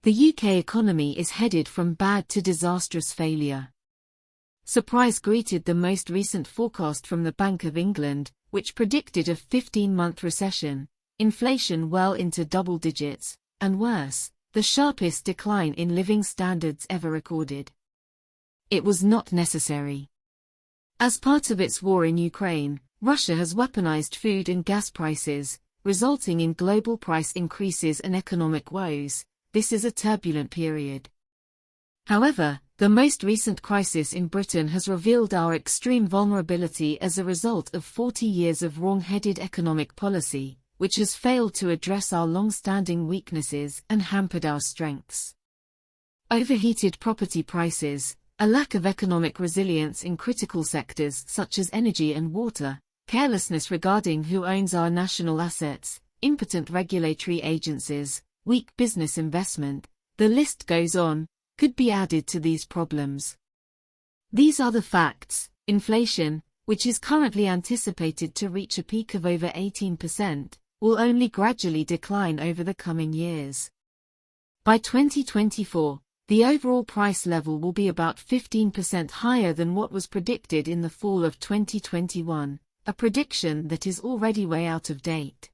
The UK economy is headed from bad to disastrous failure. Surprise greeted the most recent forecast from the Bank of England, which predicted a 15-month recession, inflation well into double digits, and worse, the sharpest decline in living standards ever recorded. It was not necessary. As part of its war in Ukraine, Russia has weaponized food and gas prices, resulting in global price increases and economic woes. This is a turbulent period. However, the most recent crisis in Britain has revealed our extreme vulnerability as a result of 40 years of wrongheaded economic policy, which has failed to address our long-standing weaknesses and hampered our strengths. Overheated property prices, a lack of economic resilience in critical sectors such as energy and water, carelessness regarding who owns our national assets, impotent regulatory agencies, weak business investment, the list goes on, could be added to these problems. These are the facts. Inflation, which is currently anticipated to reach a peak of over 18%, will only gradually decline over the coming years. By 2024, the overall price level will be about 15% higher than what was predicted in the fall of 2021, a prediction that is already way out of date.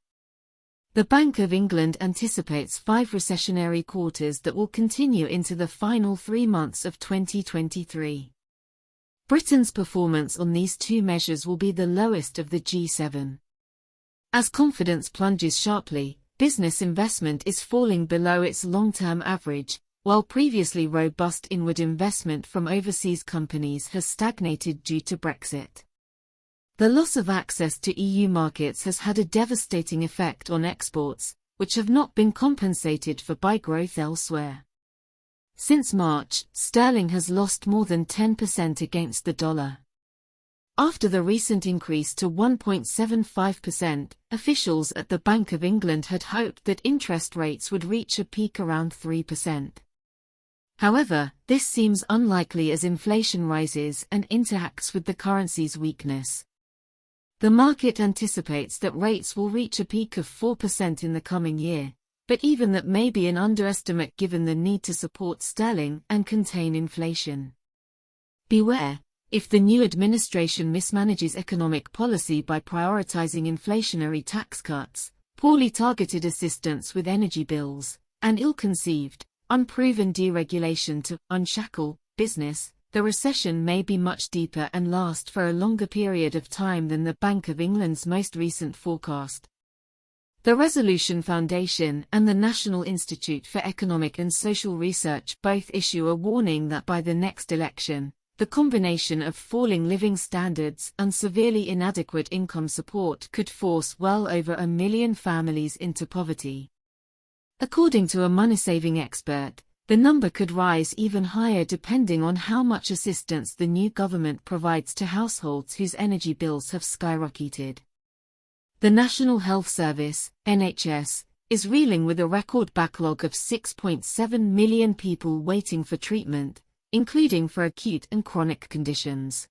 The Bank of England anticipates 5 recessionary quarters that will continue into the final 3 months of 2023. Britain's performance on these 2 measures will be the lowest of the G7. As confidence plunges sharply, business investment is falling below its long-term average, while previously robust inward investment from overseas companies has stagnated due to Brexit. The loss of access to EU markets has had a devastating effect on exports, which have not been compensated for by growth elsewhere. Since March, sterling has lost more than 10% against the dollar. After the recent increase to 1.75%, officials at the Bank of England had hoped that interest rates would reach a peak around 3%. However, this seems unlikely as inflation rises and interacts with the currency's weakness. The market anticipates that rates will reach a peak of 4% in the coming year, but even that may be an underestimate given the need to support sterling and contain inflation. Beware, if the new administration mismanages economic policy by prioritizing inflationary tax cuts, poorly targeted assistance with energy bills, and ill-conceived, unproven deregulation to unshackle business, the recession may be much deeper and last for a longer period of time than the Bank of England's most recent forecast. The Resolution Foundation and the National Institute for Economic and Social Research both issue a warning that by the next election, the combination of falling living standards and severely inadequate income support could force well over 1 million families into poverty. According to a money-saving expert, the number could rise even higher depending on how much assistance the new government provides to households whose energy bills have skyrocketed. The National Health Service, NHS, is reeling with a record backlog of 6.7 million people waiting for treatment, including for acute and chronic conditions.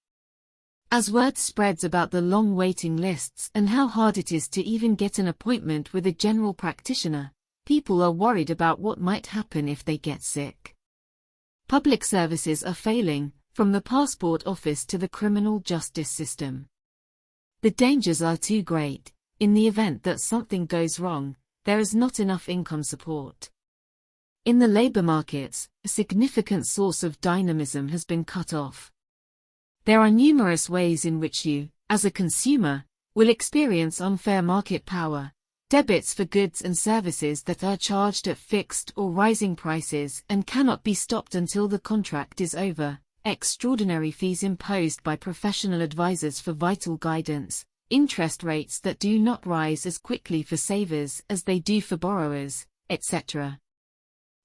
As word spreads about the long waiting lists and how hard it is to even get an appointment with a general practitioner, people are worried about what might happen if they get sick. Public services are failing, from the passport office to the criminal justice system. The dangers are too great. In the event that something goes wrong, there is not enough income support. In the labor markets, a significant source of dynamism has been cut off. There are numerous ways in which you, as a consumer, will experience unfair market power. Debits for goods and services that are charged at fixed or rising prices and cannot be stopped until the contract is over, extraordinary fees imposed by professional advisors for vital guidance, interest rates that do not rise as quickly for savers as they do for borrowers, etc.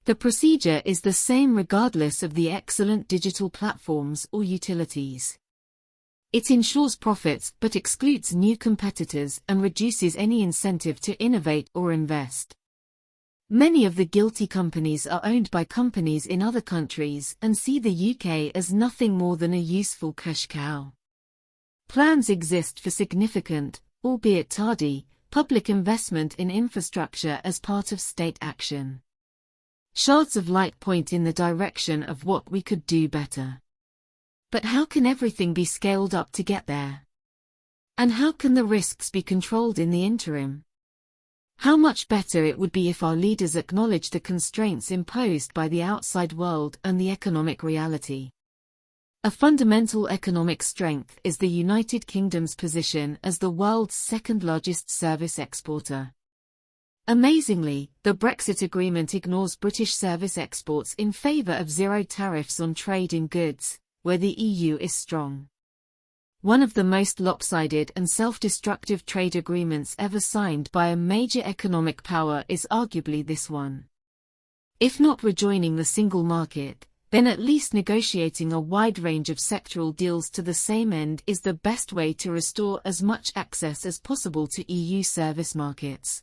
The procedure is the same regardless of the excellent digital platforms or utilities. It ensures profits but excludes new competitors and reduces any incentive to innovate or invest. Many of the guilty companies are owned by companies in other countries and see the UK as nothing more than a useful cash cow. Plans exist for significant, albeit tardy, public investment in infrastructure as part of state action. Shards of light point in the direction of what we could do better. But how can everything be scaled up to get there? And how can the risks be controlled in the interim? How much better it would be if our leaders acknowledged the constraints imposed by the outside world and the economic reality. A fundamental economic strength is the United Kingdom's position as the world's second-largest service exporter. Amazingly, the Brexit agreement ignores British service exports in favour of zero tariffs on trade in goods, where the EU is strong. One of the most lopsided and self-destructive trade agreements ever signed by a major economic power is arguably this one. If not rejoining the single market, then at least negotiating a wide range of sectoral deals to the same end is the best way to restore as much access as possible to EU service markets.